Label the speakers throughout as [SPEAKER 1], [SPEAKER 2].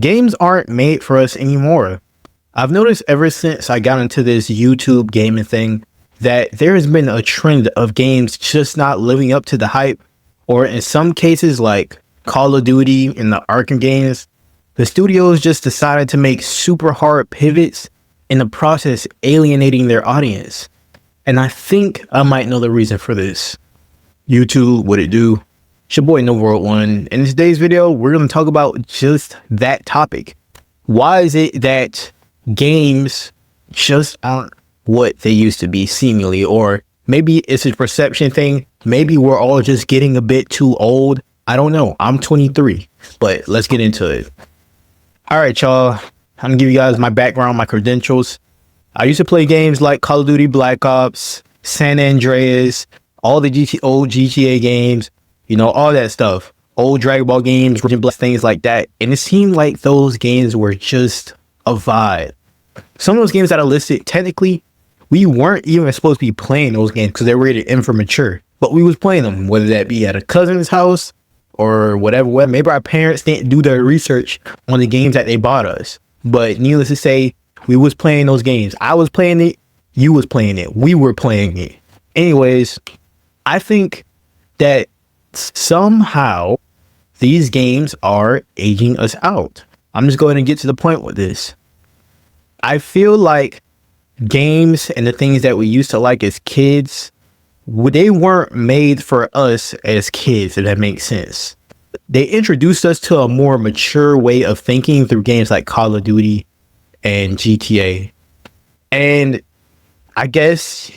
[SPEAKER 1] games aren't made for us anymore. I've noticed ever since I got into this YouTube gaming thing that there has been a trend of games just not living up to the hype, or in some cases like Call of Duty and the Arkham games, the studios just decided to make super hard pivots, in the process alienating their audience. And I think I might know the reason for this. YouTube, what it do? It's your boy NovaWorld1. In today's video, we're going to talk about just that topic. Why is it that games just aren't what they used to be, seemingly? Or maybe it's a perception thing. Maybe we're all just getting a bit too old. I don't know. I'm 23, but let's get into it. All right, y'all. I'm gonna give you guys my background, my credentials. I used to play games like Call of Duty Black Ops, San Andreas, all the old GTA games, you know, all that stuff. Old Dragon Ball games, things like that. And it seemed like those games were just a vibe. Some of those games that I listed, technically, we weren't even supposed to be playing those games because they're rated M for mature. But we was playing them, whether that be at a cousin's house or whatever. Maybe our parents didn't do their research on the games that they bought us. But needless to say, we was playing those games. I was playing it. You was playing it. We were playing it. Anyways, I think that somehow these games are aging us out. I'm just going to get to the point with this. I feel like games and the things that we used to like as kids, they weren't made for us as kids, if that makes sense. They introduced us to a more mature way of thinking through games like Call of Duty and GTA. And I guess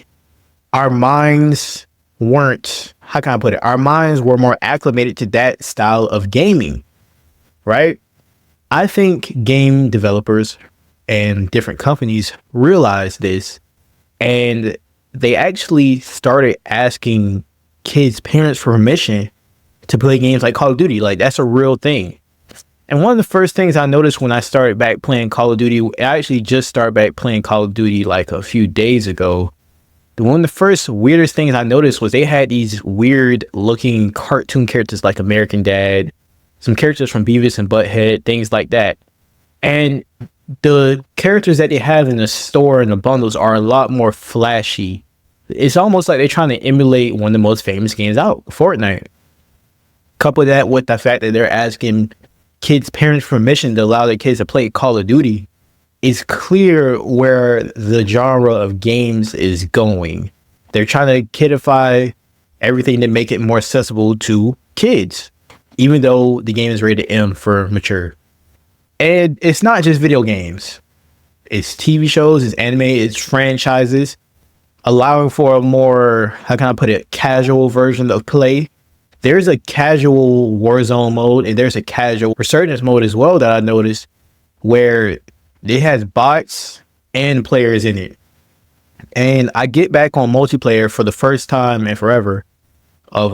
[SPEAKER 1] our minds weren't, how can I put it? Our minds were more acclimated to that style of gaming, right? I think game developers and different companies realized this, and they actually started asking kids' parents for permission to play games like Call of Duty. Like, that's a real thing. And one of the first things I noticed when I started back playing Call of Duty, I actually just started back playing Call of Duty like a few days ago. One of the first weirdest things I noticed was they had these weird looking cartoon characters like American Dad, some characters from Beavis and Butthead, things like that. And the characters that they have in the store and the bundles are a lot more flashy. It's almost like they're trying to emulate one of the most famous games out, Fortnite. Couple that with the fact that they're asking kids' parents permission to allow their kids to play Call of Duty, it's clear where the genre of games is going. They're trying to kidify everything to make it more accessible to kids, even though the game is rated M for mature. And it's not just video games. It's TV shows, it's anime, it's franchises, allowing for a more, how can I put it, casual version of play. There's a casual Warzone mode, and there's a casual Resurgence mode as well that I noticed, where it has bots and players in it. And I get back on multiplayer for the first time in forever of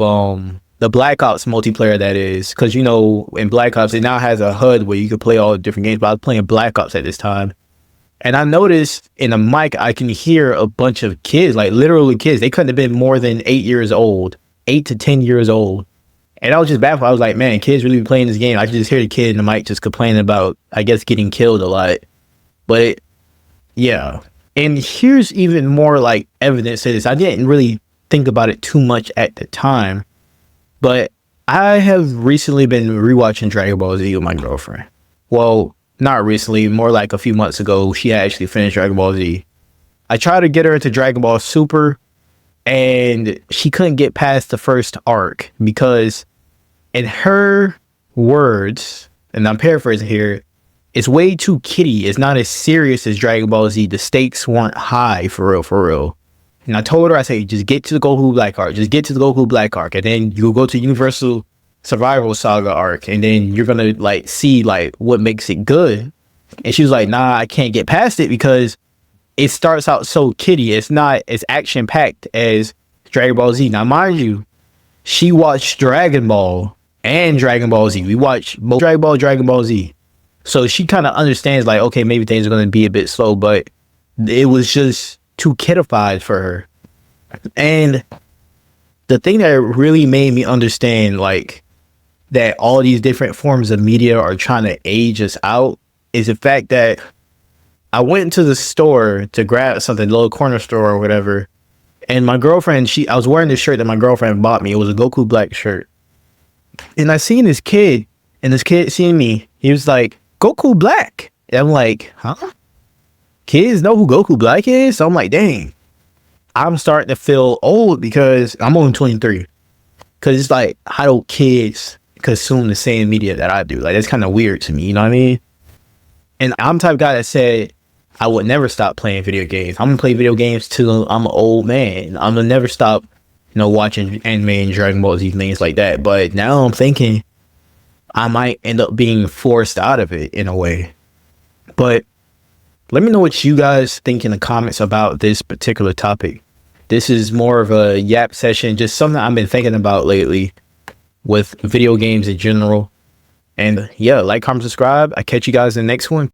[SPEAKER 1] the Black Ops multiplayer, that is, because, you know, in Black Ops it now has a HUD where you can play all the different games, but I was playing Black Ops at this time, and I noticed in the mic I can hear a bunch of kids, like literally kids. They couldn't have been more than 8 years old, 8 to 10 years old. And I was just baffled. I was like, man, kids really be playing this game. I could just hear the kid in the mic just complaining about, I guess, getting killed a lot. But yeah. And here's even more like evidence to this. I didn't really think about it too much at the time, but I have recently been rewatching Dragon Ball Z with my girlfriend. Well, not recently, more like a few months ago. She actually finished Dragon Ball Z. I tried to get her into Dragon Ball Super, and she couldn't get past the first arc because, in her words, and I'm paraphrasing here, it's way too kiddie. It's not as serious as Dragon Ball Z. The stakes weren't high, for real, for real. And I told her, I said, just get to the Goku Black arc. Just get to the Goku Black arc. And then you'll go to Universal Survival Saga arc. And then you're going to like see like what makes it good. And she was like, nah, I can't get past it because it starts out so kiddie. It's not as action packed as Dragon Ball Z. Now, mind you, she watched Dragon Ball and Dragon Ball Z. We watched both Dragon Ball Z. So she kind of understands like, okay, maybe things are going to be a bit slow, but it was just too kidified for her. And the thing that really made me understand like that all these different forms of media are trying to age us out is the fact that I went into the store to grab something, little corner store or whatever, and my girlfriend, I was wearing this shirt that my girlfriend bought me. It was a Goku Black shirt. And I seen this kid, and this kid seeing me, he was like, Goku Black. And I'm like, huh? Kids know who Goku Black is? So I'm like, dang. I'm starting to feel old because I'm only 23. Because it's like, how do kids consume the same media that I do? Like, that's kind of weird to me, you know what I mean? And I'm the type of guy that said, I would never stop playing video games. I'm going to play video games till I'm an old man. I'm going to never stop, watching anime and Dragon Ball Z, things like that. But now I'm thinking I might end up being forced out of it in a way. But let me know what you guys think in the comments about this particular topic. This is more of a yap session, just something I've been thinking about lately with video games in general. And yeah, like, comment, subscribe. I catch you guys in the next one.